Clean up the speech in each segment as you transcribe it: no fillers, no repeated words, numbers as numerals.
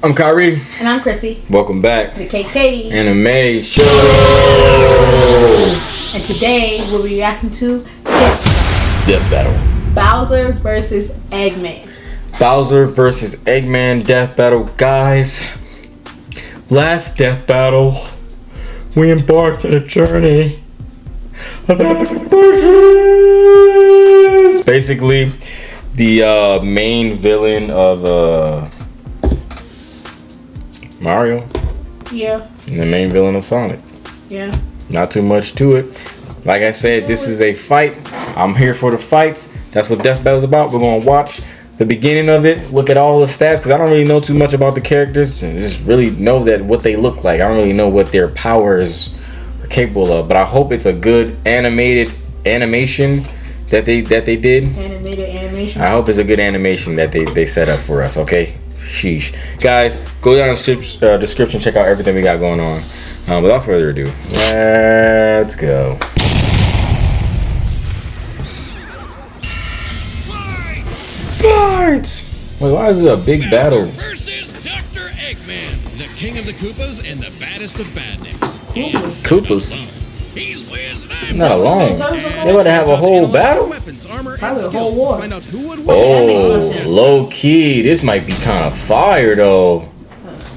I'm Kyrie. And I'm Chrissy. Welcome back to the KK Anime Show. And today we'll be reacting to Death Battle. Bowser versus Eggman. Bowser versus Eggman Death Battle. Guys, last Death Battle, we embarked on a journey of epic proportions. Basically, the main villain of Mario. Yeah. And the main villain of Sonic. Yeah. Not too much to it. Like I said, this is a fight. I'm here for the fights. That's what Death Battle's about. We're going to watch the beginning of it. Look at all the stats. Because I don't really know too much about the characters. And just really know that what they look like. I don't really know what their powers are capable of. But I hope it's a good animated animation that they did. Animated animation. I hope it's a good animation that they set up for us. Okay? Sheesh. Guys, go down in the description, check out everything we got going on. Without further ado, let's go. Fight! Wait, why is it a big battle? Versus Dr. Eggman, the king of the Koopas and the baddest of badniks. Koopas? He's Wiz and I'm Not alone. They would have a whole battle? Weapons, armor, and Probably a whole skills war. to find out who would win. Oh, low key. This might be kind of fire though.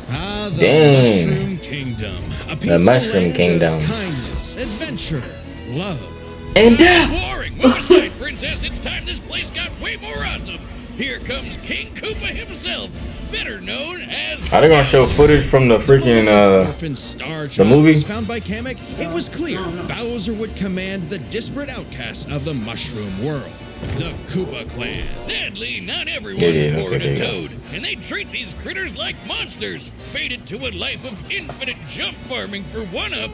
The Dang. Mushroom Kingdom. A The Mushroom land Kingdom. of kindness, adventure, love, And death! boring. Move aside, princess. It's time this place got way more awesome. Here comes King Koopa himself, better known as. Are they gonna show footage from the freaking the movie? Was found by Kamek, it was clear Bowser would command the disparate outcasts of the Mushroom World, the Koopa Clan. Sadly, not everyone is born a toad, and they treat these critters like monsters, fated to a life of infinite jump farming for one-up.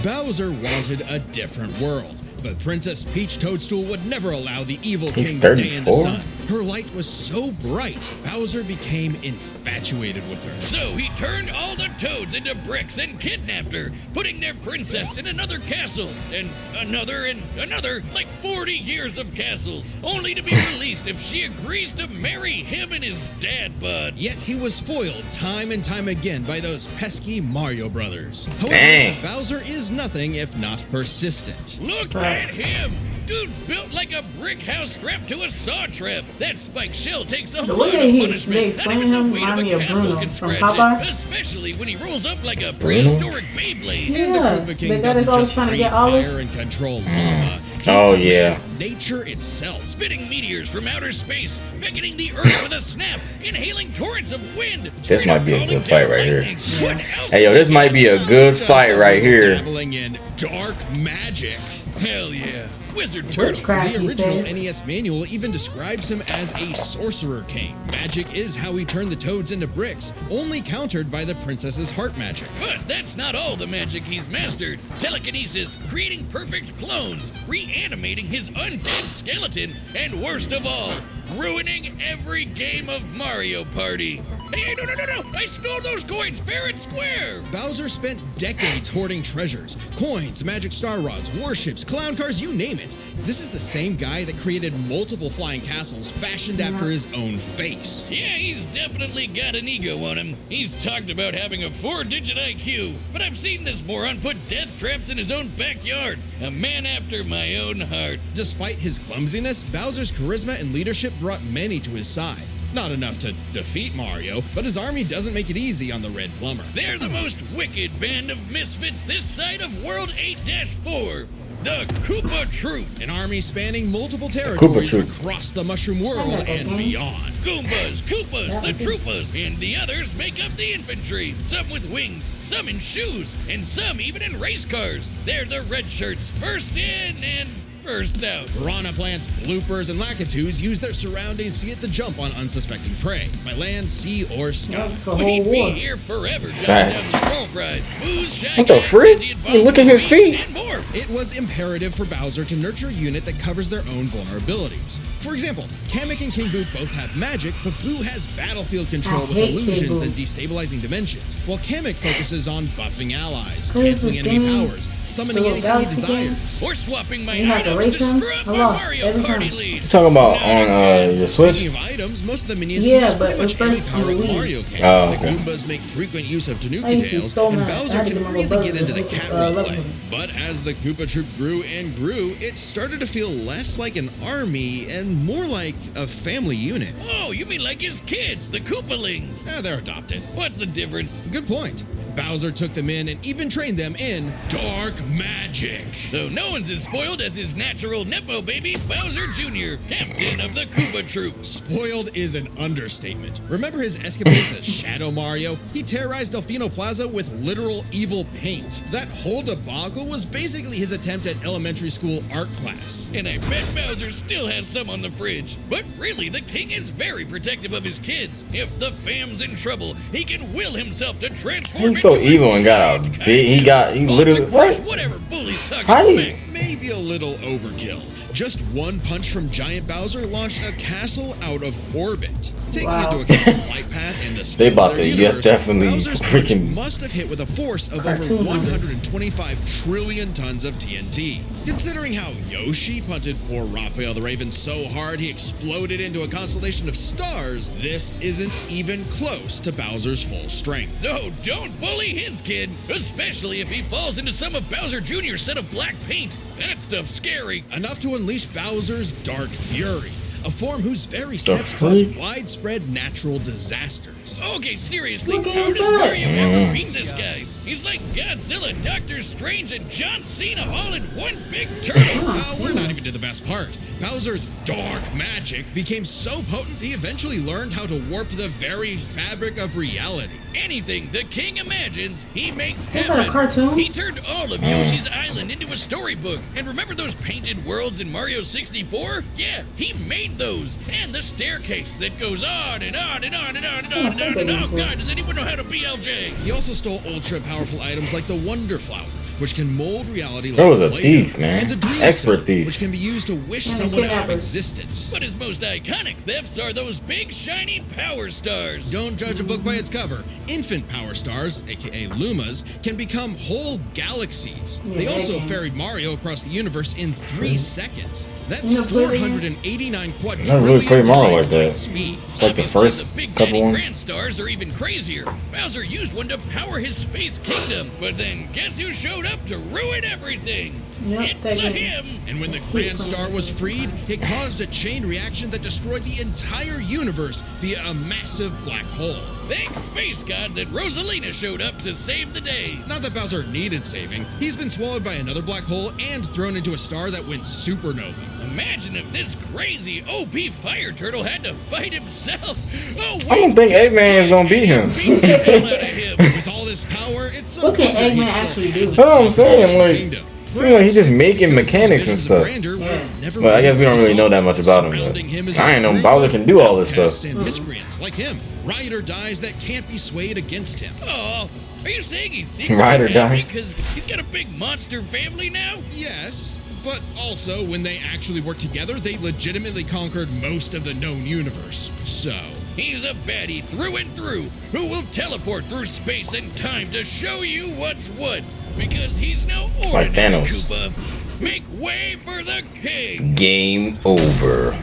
Bowser wanted a different world. But Princess Peach Toadstool would never allow the evil king to stay in the sun. Her light was so bright, Bowser became infatuated with her. So he turned all the toads into bricks and kidnapped her, putting their princess in another castle, and another, like 40 years of castles, only to be released if she agrees to marry him and his dad bod. Yet he was foiled time and time again by those pesky Mario brothers. However, Bowser is nothing if not persistent. Look at him! Dude's built like a brick house strapped to a saw trap. That spiked shell takes a lot of punishment. Not even the weight of a castle can scratch it. Especially when he rolls up like a prehistoric Beyblade. Yeah, The Koopa King doesn't just breathe fire and control lava. Oh yeah. Nature itself, spitting meteors from outer space, beckoning the earth with a snap, inhaling torrents of wind. This might be a good fight right here. Yeah. Hey yo, this might be a good fight right here. Dabbling in dark magic. Hell yeah. Wizard Witchcraft, Turtle. The original NES manual even describes him as a sorcerer king. Magic is how he turned the toads into bricks, only countered by the princess's heart magic. But that's not all the magic he's mastered. Telekinesis, creating perfect clones, reanimating his undead skeleton, and worst of all, ruining every game of Mario Party. Hey, no! I stole those coins fair and square! Bowser spent decades hoarding treasures. Coins, magic star rods, warships, clown cars, you name it. This is the same guy that created multiple flying castles fashioned after his own face. Yeah, he's definitely got an ego on him. He's talked about having a 4-digit IQ, but I've seen this moron put death traps in his own backyard. A man after my own heart. Despite his clumsiness, Bowser's charisma and leadership brought many to his side. Not enough to defeat Mario, but his army doesn't make it easy on the Red Plumber. They're the most wicked band of misfits this side of World 8-4. The Koopa Troop, an army spanning multiple territories across the Mushroom World and beyond. Goombas, Koopas, the Troopas, and the others make up the infantry. Some with wings, some in shoes, and some even in race cars. They're the red shirts, first in and first out. Piranha plants, bloopers, and lakitus use their surroundings to get the jump on unsuspecting prey, by land, sea, or sky. We'd be here forever. Facts. Booze, What the frick? Hey, look at his feet. And more. It was imperative for Bowser to nurture a unit that covers their own vulnerabilities. For example, Kamek and King Boo both have magic, but Boo has battlefield control with illusions and destabilizing dimensions, while Kamek focuses on buffing allies, canceling enemy powers, summoning anything he desires, or swapping my hideout erase him, screw up I our lost Mario every Party time. lead. You talking about on your Switch? Speaking of items, most of the minions Yeah, can use but pretty much it's any first power on the Wii. Mario can. Oh, The okay. Goombas make frequent use of I Tanuki used to be tails, so and mad. I Bowser had to can get my really brother get into the to cat level roleplay. him. But as the Koopa Troop grew and grew, it started to feel less like an army and more like a family unit. Oh, you mean like his kids, the Koopalings? They're adopted. What's the difference? Good point. Bowser took them in and even trained them in dark magic. So no one's as spoiled as his natural Nepo baby, Bowser Jr., captain of the Koopa Troop. Spoiled is an understatement. Remember his escapades as Shadow Mario? He terrorized Delfino Plaza with literal evil paint. That whole debacle was basically his attempt at elementary school art class. And I bet Bowser still has some on the fridge. But really, the king is very protective of his kids. If the fam's in trouble, he can will himself to transform He's so into evil and got a big. He literally crush what? whatever bullies talking How do smack. you- Maybe a little overkill. Just one punch from Giant Bowser launched a castle out of orbit. Taking Wow. into account the light path and the They scale about of their to, yes, universe, definitely Bowser's punch freaking- must have hit with a force of Cartoon over numbers. 125 trillion tons of TNT. Considering how Yoshi punted poor Raphael the Raven so hard he exploded into a constellation of stars, this isn't even close to Bowser's full strength. So don't bully his kid, especially if he falls into some of Bowser Jr.'s set of black paint. That stuff's scary. Enough to unleash Bowser's Dark Fury, a form whose very steps cause freak? widespread natural disasters. Okay, seriously, Look at how does that. Mario ever beat this guy? He's like Godzilla, Doctor Strange, and John Cena all in one big turtle. We're not even to the best part. Bowser's dark magic became so potent he eventually learned how to warp the very fabric of reality. Anything the king imagines, he makes Is that a happen. cartoon? He turned all of Yoshi's Island into a storybook. And remember those painted worlds in Mario 64? Yeah, he made those. And the staircase that goes on and on and on and on and on and on. And on. Oh God, does anyone know how to BLJ? He also stole ultra-powerful items like the Wonder Flower, which can mold reality like That was a Play-Doh, thief, man. and the Dream Expert Stone, thief. which can be used to wish And a someone out of kidnapper. existence. But his most iconic thefts are those big shiny power stars. Don't judge a book by its cover. Infant power stars, aka Lumas, can become whole galaxies. Yeah, They also they can. ferried Mario across the universe in 3 seconds. That's You know, play 489 I never really played Mario like that. speed. It's like the Obviously, first the Big couple Daddy ones. Grand Stars are even crazier. Bowser used one to power his space kingdom, but then guess who showed up to ruin everything? Yep, It's that a guy. him. And when the Grand Star was freed, it caused a chain reaction that destroyed the entire universe via a massive black hole. Thanks, Space God, that Rosalina showed up to save the day. Not that Bowser needed saving. He's been swallowed by another black hole and thrown into a star that went supernova. Imagine if this crazy OP fire turtle had to fight himself. Oh, wait. I don't think Eggman is gonna beat him. Beat the hell out of him. With all this power, it's so What can wonder he Eggman still actually has do? a That's what I'm saying, like, kingdom. seems like he's just making Because his mechanics and visions of stuff. grandeur were Yeah. never But I guess we don't really know that much about him, Surrounding him is but I a ain't know group Bowser of can do all this outcasts stuff. and miscreants like him. Ride or dies that can't be swayed against him. Oh, are you saying he's secretly Ride or happy dies. because he's got a big monster family now? Yes, but also when they actually worked together, they legitimately conquered most of the known universe. So, He's a baddie through and through who will teleport through space and time to show you what's what. Because he's no Like ordinary Thanos. Koopa. Make way for the king. Game over.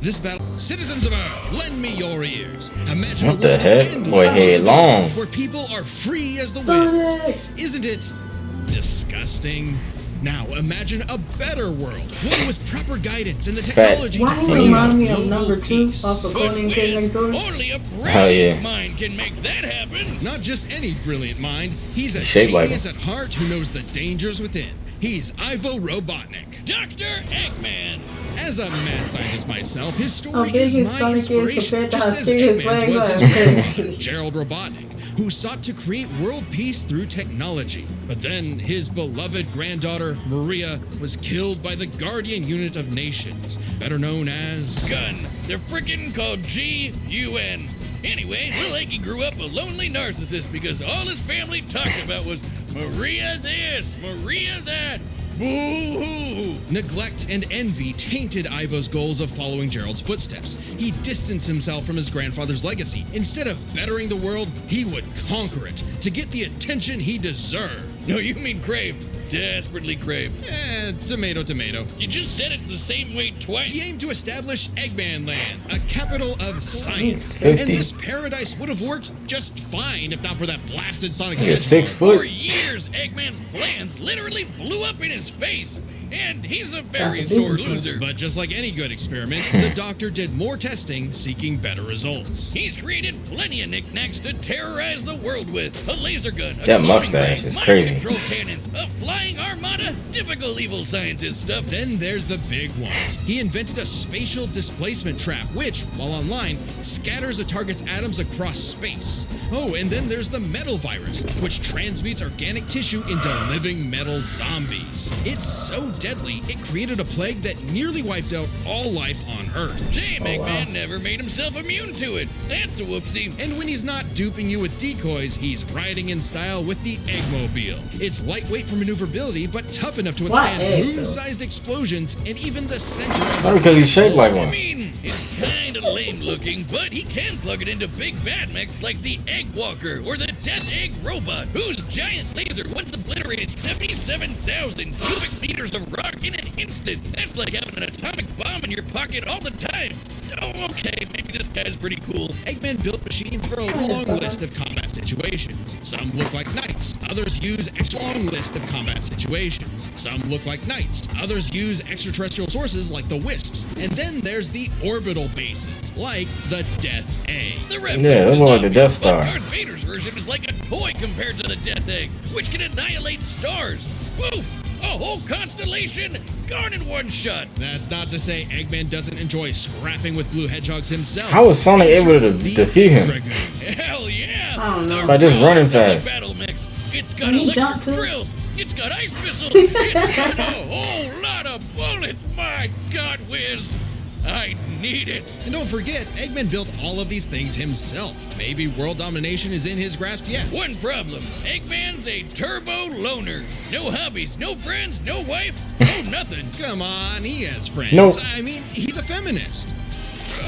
this battle, citizens of Earth, lend me your ears. Imagine What a the world heck? of endless Boy, headlong. possibilities where people are free as the wind. Sonic! Isn't it disgusting? Now imagine a better world, one with proper guidance and the technology Why to do you bring remind about me of global number 2 peace. off of But Conan Kid Wiz, Next Door? only a Oh, brilliant yeah. mind can make that happen. Not just any brilliant mind, he's a Shaped like genius at heart who knows the dangers within. He's Ivo Robotnik. Dr. Eggman. As a mad scientist myself, his story How big is his my stomach is inspiration, compared to just how as serious Eggman's legs was are. his grandfather, Gerald Robotnik, who sought to create world peace through technology. But then his beloved granddaughter, Maria, was killed by the Guardian Unit of Nations, better known as... Gun. They're frickin' called G-U-N. Anyway, Lil Eggy grew up a lonely narcissist because all his family talked about was Maria this, Maria that. Boo-hoo. Neglect and envy tainted Ivo's goals of following Gerald's footsteps. He distanced himself from his grandfather's legacy. Instead of bettering the world, he would conquer it to get the attention he deserved. No, you mean Crave. desperately crave. Tomato, tomato. You just said it the same way twice. He aimed to establish Eggman Land, a capital of science. 50. And this paradise would have worked just fine if not for that blasted Sonic He's Hedgehog. 6 For foot. years, Eggman's plans literally blew up in his face. And he's a very sore loser. But just like any good experiment, the doctor did more testing, seeking better results. He's created plenty of knickknacks to terrorize the world with. A laser gun, a That glowing mustache ray, is mind crazy. control cannons, a flying armada, typical evil scientist stuff. Then there's the big ones. He invented a spatial displacement trap, which, while online, scatters a target's atoms across space. Oh, and then there's the metal virus, which transmutes organic tissue into living metal zombies. It's so deadly, it created a plague that nearly wiped out all life on Earth. Shame Eggman never made himself immune to it. That's a whoopsie. And when he's not duping you with decoys, he's riding in style with the Eggmobile. It's lightweight for maneuverability, but tough enough to withstand egg, though? moon-sized explosions and even the center of Not because he's shaped like I one. mean, it's kinda lame looking, but he can plug it into big bad mechs like the Egg Walker or the Death Egg Robot, whose giant laser once obliterated 77,000 cubic meters of rock in an instant. That's like having an atomic bomb in your pocket all the time. Oh, okay, maybe this guy's pretty cool. Eggman built machines for a long list of combat situations. Some look like knights, others use extra long list of combat situations. Some look like knights, others use extraterrestrial sources like the Wisps. And then there's the orbital bases, like the Death Egg. The Yeah, that's more like the Death Star. Darth Vader's version is like a toy compared to the Death Egg, which can annihilate stars. Woof! A whole constellation gone in one shot. That's not to say Eggman doesn't enjoy scrapping with blue hedgehogs himself. How was Sonic able to The defeat him? Dragoon. Hell yeah! I don't know. The By just running rawest of the fast. Battle mix. It's got Can he jump electric too? drills. It's got ice missiles. It's got a whole lot of bullets. My God, Wiz, I need it. And don't forget, Eggman built all of these things himself. Maybe world domination is in his grasp yet. One problem: Eggman's a turbo loner. No hobbies, no friends, no wife, no nothing. Come on, he has friends. No. I mean, he's a feminist.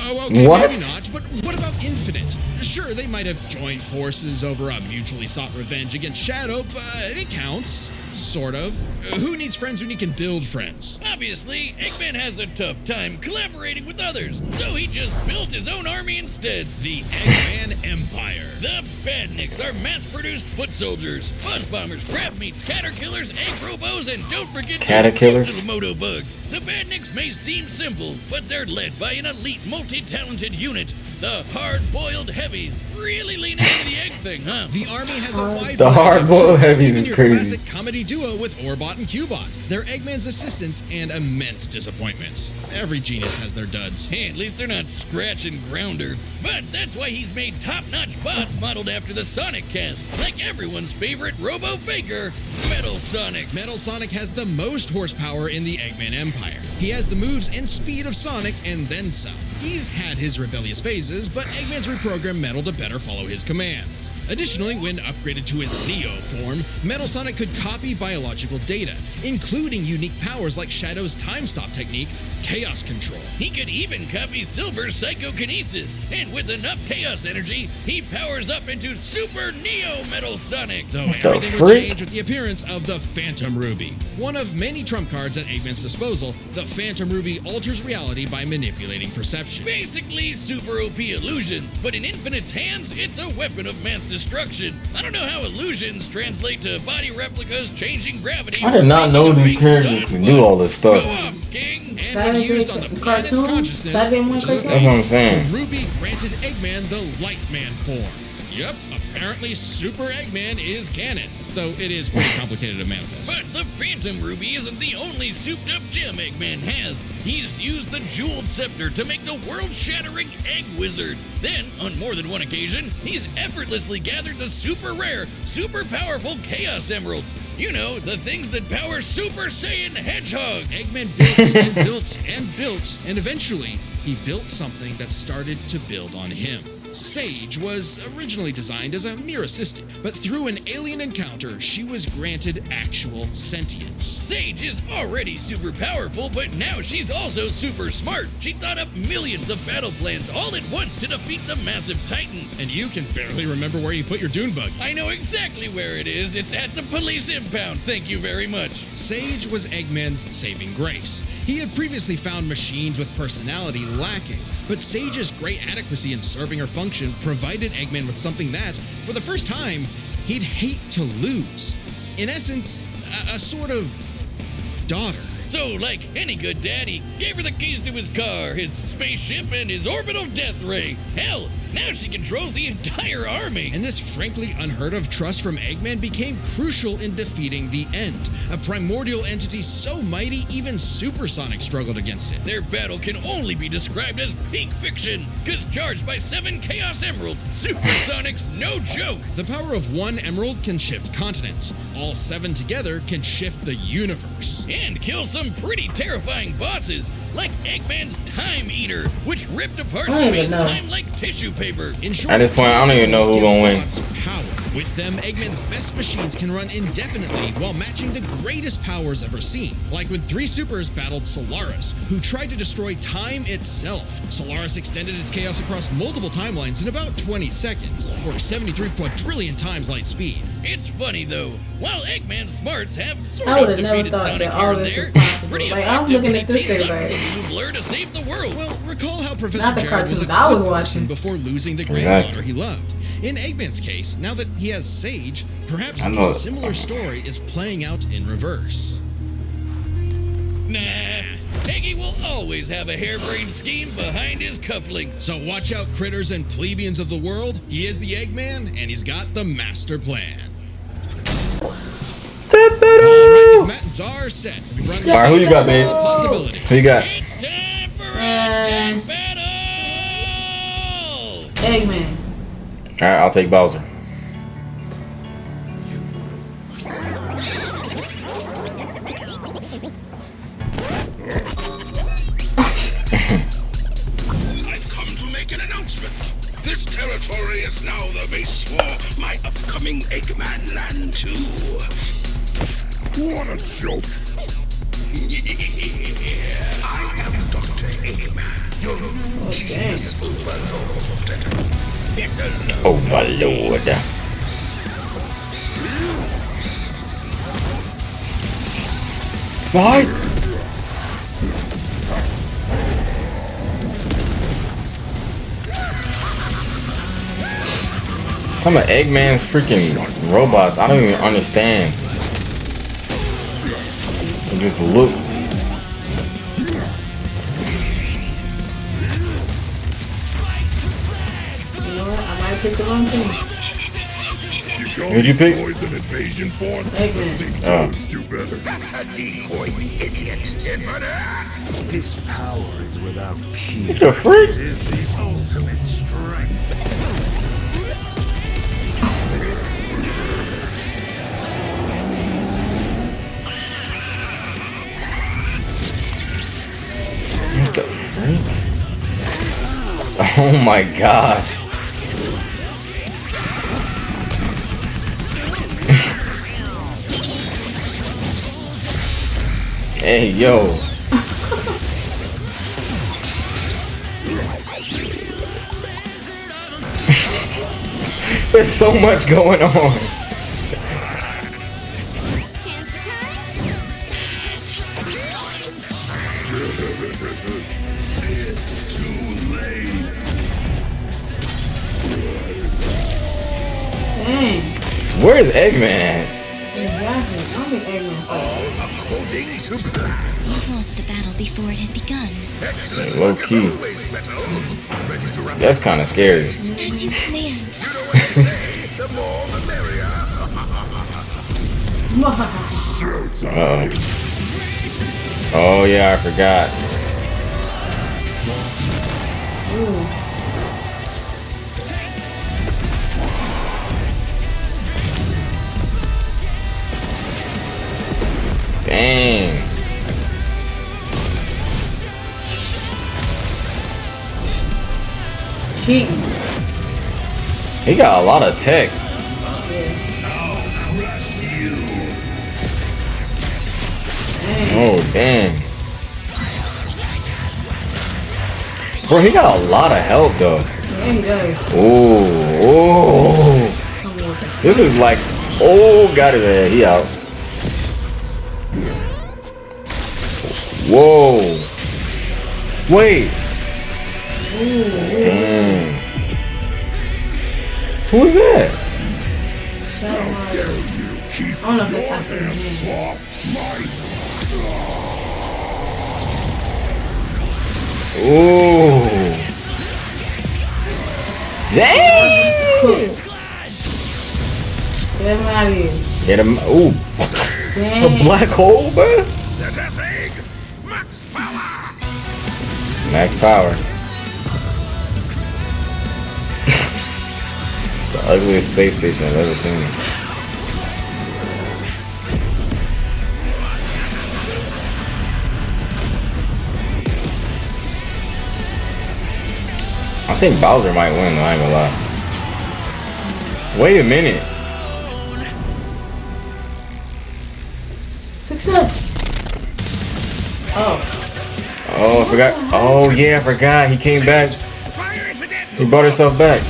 Oh, okay, What? maybe not, but what about Infinite? Sure, they might have joined forces over a mutually sought revenge against Shadow, but it counts. Sort of. Who needs friends when you can build friends? Obviously, Eggman has a tough time collaborating with others, so he just built his own army instead. The Eggman Empire. The Badniks are mass-produced foot soldiers, buzz bombers, crab meats, caterkillers, egg robos, and don't forget Caterkillers? those little moto bugs. The Badniks may seem simple, but they're led by an elite, multi-talented unit. The hard-boiled heavies. Really leaning into the egg thing, huh? The army has a wide The variety of hard-boiled troops, heavies even is your crazy. classic comedy duo with Orbot and Cubot. They're Eggman's assistants and immense disappointments. Every genius has their duds. Hey, at least they're not Scratch and Grounder. But that's why he's made top-notch bots modeled after the Sonic cast, like everyone's favorite robo-faker, Metal Sonic. Metal Sonic has the most horsepower in the Eggman Empire. He has the moves and speed of Sonic and then some. He's had his rebellious phases, but Eggman's reprogrammed Metal to better follow his commands. Additionally, when upgraded to his Neo form, Metal Sonic could copy biological data, including unique powers like Shadow's time stop technique, Chaos Control. He could even copy Silver's psychokinesis, and with enough chaos energy, he powers up into Super Neo Metal Sonic. Though What the everything would freak? change with the appearance of the Phantom Ruby. One of many trump cards at Eggman's disposal, the Phantom Ruby alters reality by manipulating perception. Basically super OP illusions, but in Infinite's hands, it's a weapon of mass destruction. I don't know how illusions translate to body replicas changing gravity. I did not know these characters could do all this Go stuff. off, King. And when used on the planet's Cartoon? consciousness, Saturday morning That's cartoon? what I'm saying. Ruby granted Eggman the Lightman form. Yep, apparently Super Eggman is canon, though it is pretty complicated to manifest. But the Phantom Ruby isn't the only souped-up gem Eggman has. He's used the Jeweled Scepter to make the world-shattering Egg Wizard. Then, on more than one occasion, he's effortlessly gathered the super rare, super powerful Chaos Emeralds. You know, the things that power Super Saiyan Hedgehog. Eggman built and built and built, and eventually he built something that started to build on him. Sage was originally designed as a mere assistant, but through an alien encounter, she was granted actual sentience. Sage is already super powerful, but now she's also super smart. She thought up millions of battle plans all at once to defeat the massive titans. And you can barely remember where you put your dune bug. I know exactly where it is. It's at the police impound. Thank you very much. Sage was Eggman's saving grace. He had previously found machines with personality lacking, but Sage's great adequacy in serving her function provided Eggman with something that, for the first time, he'd hate to lose. In essence, a sort of daughter. So, like any good dad, he gave her the keys to his car, his spaceship, and his orbital death ray. Hell, now she controls the entire army. And this frankly unheard of trust from Eggman became crucial in defeating the End, a primordial entity so mighty even Supersonic struggled against it. Their battle can only be described as peak fiction, because charged by 7 Chaos Emeralds, Supersonic's no joke. The power of one emerald can shift continents. All 7 together can shift the universe. And kill some pretty terrifying bosses, like Eggman's Time Eater, which ripped apart I don't even know. space-time like tissue paper. In short, At this point, I don't even know who's gonna win. God's power. With them, Eggman's best machines can run indefinitely while matching the greatest powers ever seen. Like when 3 supers battled Solaris, who tried to destroy time itself. Solaris extended its chaos across multiple timelines in about 20 seconds, or 73 quadrillion times light speed. It's funny though, while Eggman's smarts have I sort would of have never defeated thought Sonic that here all and this there, was possible. pretty Like, I'm effective looking when at he this teams thing up like, with Blue Blur to save the world. Well, recall how Professor Not the Jared was a cartoons I was good watching. person before losing the granddaughter he loved. In Eggman's case, now that he has Sage, perhaps I know a it. similar story is playing out in reverse. Nah, Eggy will always have a harebrained scheme behind his cufflinks. So watch out, critters and plebeians of the world. He is the Eggman, and he's got the master plan. Alright, Matt and Czar are set. We've run All right, who you got, babe? all possibilities. Who you got? It's time for action battle! Eggman. All right, I'll take Bowser. I've come to make an announcement. This territory is now the base for my upcoming Eggman Land 2. What a joke. I am Dr. Eggman, your genius overlord. Overlord. Fight! Some of Eggman's freaking robots, I don't even understand. They just look. You know what? I might pick the wrong thing. Who'd you pick? Poison invasion force. Eggman. Oh. Do better. That's a decoy, idiot. This power is without peer. What the freak? It is the ultimate strength. What the freak? Oh my gosh. Hey, yo. There's so much going on. Dang. Where's Eggman? Exactly. I think Eggman. According to plan. Lost the battle before it has begun. Excellent. Low key. Always better. Ready to wrap That's kind of scary. As you command. You know what they say, the more the merrier. Uh-oh. Oh yeah, I forgot. Dang. Cheating. He got a lot of tech. Oh, damn. Bro, he got a lot of help, though. Yeah, he does. Oh. This is like, oh, got it there. He out. Whoa. Wait. Damn. Who is that? I don't know if that's after him. Ooh. Dang. Cool. Get him out of here. Get him. Ooh. Dang. A black hole, bro. The Death Egg! Max power! Max power. It's the ugliest space station I've ever seen. I think Bowser might win, though, I ain't gonna lie. Wait a minute. Success. Oh. Oh, I forgot. Oh, yeah, I forgot. He came back. Fire incident! He brought himself back.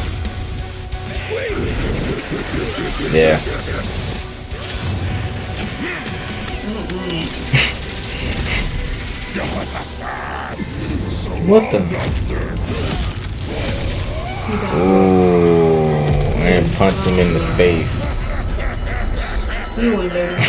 Yeah. What the? Ooh, and punched him into space. He went there.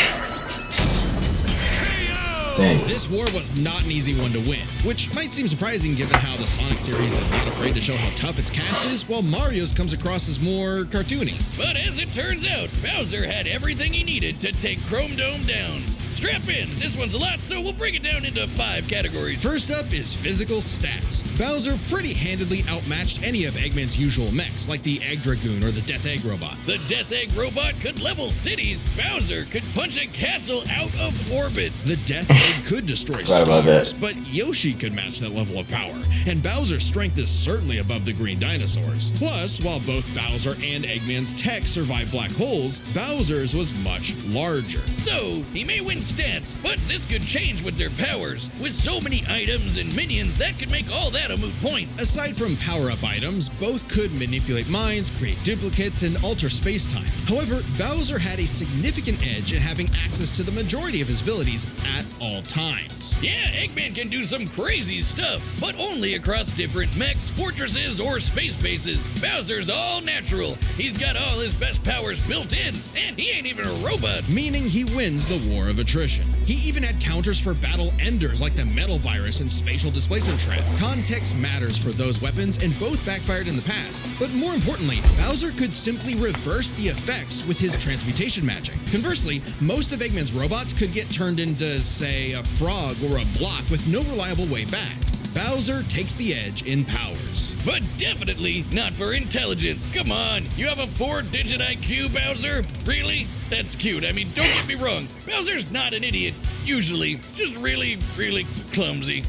Thanks. This war was not an easy one to win, which might seem surprising given how the Sonic series is not afraid to show how tough its cast is, while Mario's comes across as more cartoony. But as it turns out, Bowser had everything he needed to take Chrome Dome down. Strap in. This one's a lot, so we'll break it down into 5 categories. First up is physical stats. Bowser pretty handedly outmatched any of Eggman's usual mechs, like the Egg Dragoon or the Death Egg Robot. The Death Egg robot could level cities. Bowser could punch a castle out of orbit. The Death Egg could destroy Right about stars, that. but Yoshi could match that level of power, and Bowser's strength is certainly above the green dinosaurs. Plus, while both Bowser and Eggman's tech survived black holes, Bowser's was much larger. So, he may win stats, but this could change with their powers. With so many items and minions, that could make all that a moot point. Aside from power-up items, both could manipulate minds, create duplicates, and alter space-time. However, Bowser had a significant edge in having access to the majority of his abilities at all times. Yeah, Eggman can do some crazy stuff, but only across different mechs, fortresses, or space bases. Bowser's all natural. He's got all his best powers built in, and he ain't even a robot. Meaning he wins the war of attrition. He even had counters for battle enders like the metal virus and spatial displacement trap. Context matters for those weapons, and both backfired in the past. But more importantly, Bowser could simply reverse the effects with his transmutation magic. Conversely, most of Eggman's robots could get turned into, say, a frog or a block with no reliable way back. Bowser takes the edge in powers. But definitely not for intelligence. Come on, you have a 4-digit IQ, Bowser? Really? That's cute. I mean, don't get me wrong. Bowser's not an idiot. Usually, just really, really clumsy.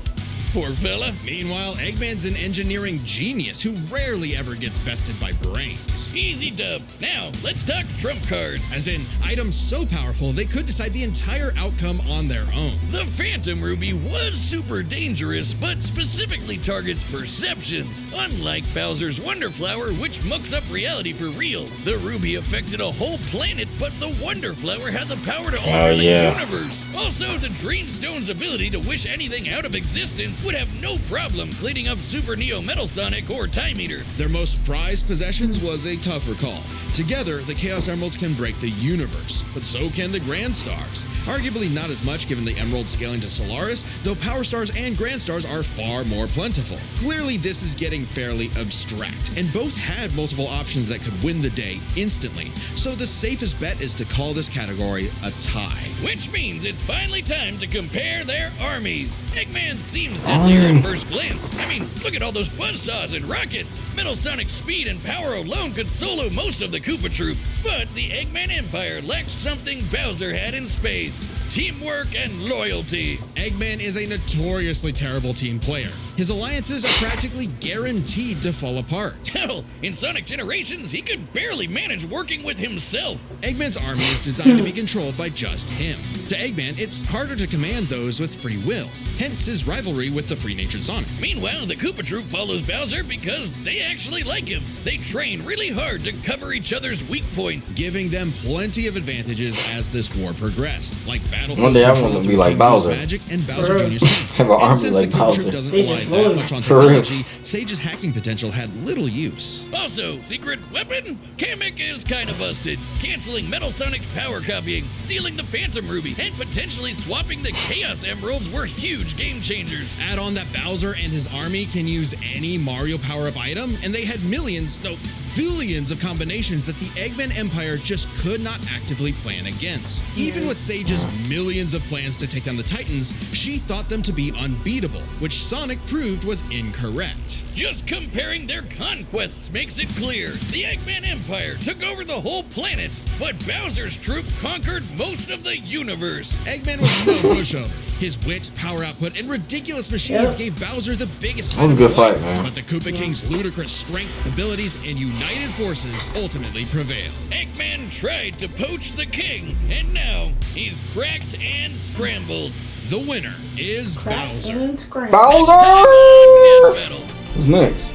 Poor fella. Meanwhile, Eggman's an engineering genius who rarely ever gets bested by brains. Easy dub. Now, let's talk trump cards. As in, items so powerful they could decide the entire outcome on their own. The Phantom Ruby was super dangerous, but specifically targets perceptions. Unlike Bowser's Wonder Flower, which mucks up reality for real. The Ruby affected a whole planet, but the Wonder Flower had the power to alter the universe. Also, the Dreamstone's ability to wish anything out of existence would have no problem cleaning up Super Neo Metal Sonic or Time Eater. Their most prized possessions was a tougher call. Together, the Chaos Emeralds can break the universe, but so can the Grand Stars. Arguably not as much given the Emerald scaling to Solaris, though Power Stars and Grand Stars are far more plentiful. Clearly, this is getting fairly abstract, and both had multiple options that could win the day instantly, so the safest bet is to call this category a tie. Which means it's finally time to compare their armies. Eggman seems deadlier at first glance. I mean, look at all those buzzsaws and rockets. Metal Sonic's speed and power alone could solo most of the Koopa Troop. But the Eggman Empire lacks something Bowser had in spades: teamwork and loyalty. Eggman is a notoriously terrible team player. His alliances are practically guaranteed to fall apart. Hell, in Sonic Generations, he could barely manage working with himself. Eggman's army is designed to be controlled by just him. To Eggman, it's harder to command those with free will, hence his rivalry with the free-natured Sonic. Meanwhile, the Koopa Troop follows Bowser because they actually like him. They train really hard to cover each other's weak points, giving them plenty of advantages as this war progressed, like battle. One day I want to be like Bowser. Magic and Bowser Jr.'s Have an army since like the Koopa Bowser. Troop doesn't They rely just that lose. much on For real. technology, Sage's hacking potential had little use. Also, secret weapon? Kamek is kind of busted. Canceling Metal Sonic's power copying, stealing the Phantom Ruby, and potentially swapping the Chaos Emeralds were huge game changers. Add on that Bowser and his army can use any Mario power-up item, and they had millions, no, billions of combinations that the Eggman Empire just could not actively plan against. Even with Sage's millions of plans to take down the Titans, she thought them to be unbeatable, which Sonic proved was incorrect. Just comparing their conquests makes it clear. The Eggman Empire took over the whole planet, but Bowser's troop conquered most of the universe. Eggman was no pushover. His wit, power output, and ridiculous machines gave Bowser the biggest That was a fight of good his fight, life. man. But the Koopa King's ludicrous strength, abilities, and united forces ultimately prevailed. Eggman tried to poach the king, and now he's cracked and scrambled. The winner is Crack Bowser. and scream. Bowser! Death battle. Who's next?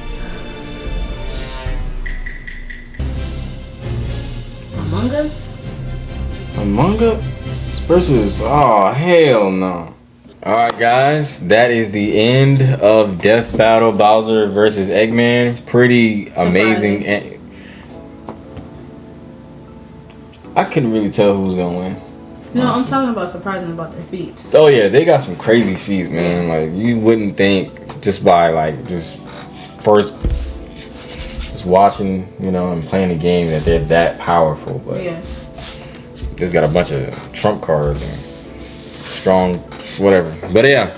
Among Us? Among Us versus, oh hell no. Alright guys, that is the end of Death Battle Bowser versus Eggman. Pretty amazing. I couldn't really tell who was gonna win. No, I'm talking about surprising about their feats. Oh yeah, they got some crazy feats, man. Like you wouldn't think just by like just watching, you know, and playing the game that they're that powerful. But Yeah. just got a bunch of trump cards and strong whatever. But yeah,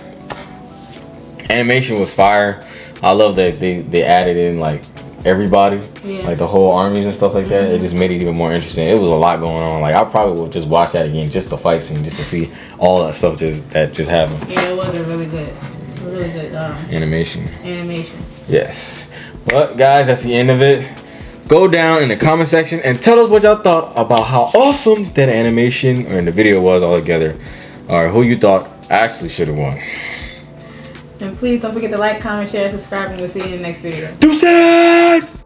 animation was fire. I love that they added in like everybody, Yeah. like the whole armies and stuff like that. It just made it even more interesting. It was a lot going on. Like I probably would just watch that again, just the fight scene, just to see all that stuff that just happened. Yeah, it was a really good Animation. animation. Yes. But guys, that's the end of it. Go down in the comment section and tell us what y'all thought about how awesome that animation or the video was all together, or who you thought actually should have won. And please don't forget to like, comment, share, subscribe, and we'll see you in the next video. Deuces!